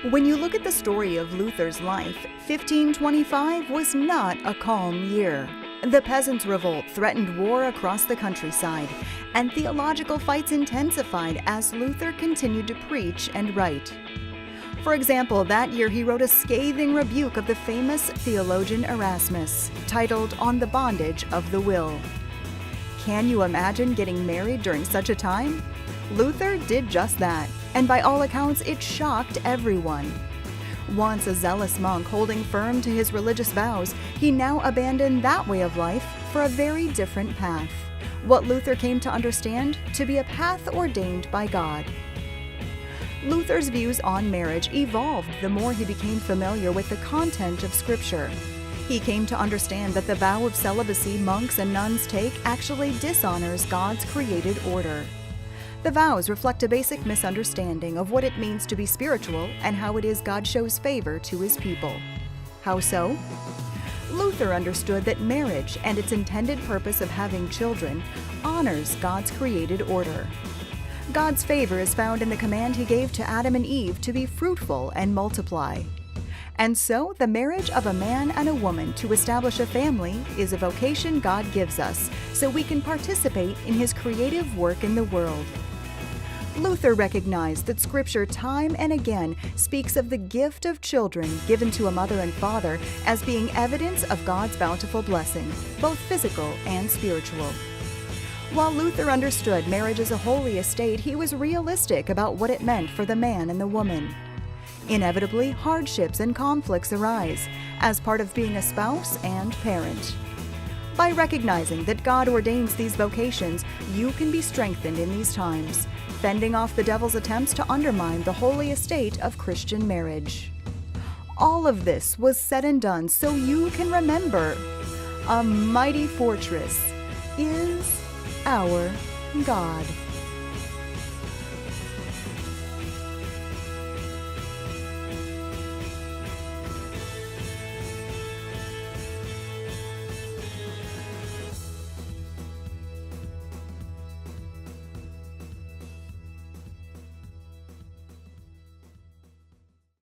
When you look at the story of Luther's life, 1525 was not a calm year. The Peasants' Revolt threatened war across the countryside, and theological fights intensified as Luther continued to preach and write. For example, that year he wrote a scathing rebuke of the famous theologian Erasmus, titled On the Bondage of the Will. Can you imagine getting married during such a time? Luther did just that, and by all accounts, it shocked everyone. Once a zealous monk holding firm to his religious vows, he now abandoned that way of life for a very different path. What Luther came to understand to be a path ordained by God. Luther's views on marriage evolved the more he became familiar with the content of Scripture. He came to understand that the vow of celibacy monks and nuns take actually dishonors God's created order. The vows reflect a basic misunderstanding of what it means to be spiritual and how it is God shows favor to His people. How so? Luther understood that marriage and its intended purpose of having children honors God's created order. God's favor is found in the command He gave to Adam and Eve to be fruitful and multiply. And so, the marriage of a man and a woman to establish a family is a vocation God gives us so we can participate in His creative work in the world. Luther recognized that Scripture time and again speaks of the gift of children given to a mother and father as being evidence of God's bountiful blessing, both physical and spiritual. While Luther understood marriage as a holy estate, he was realistic about what it meant for the man and the woman. Inevitably, hardships and conflicts arise as part of being a spouse and parent. By recognizing that God ordains these vocations, you can be strengthened in these times, fending off the devil's attempts to undermine the holy estate of Christian marriage. All of this was said and done so you can remember, a mighty fortress is our God.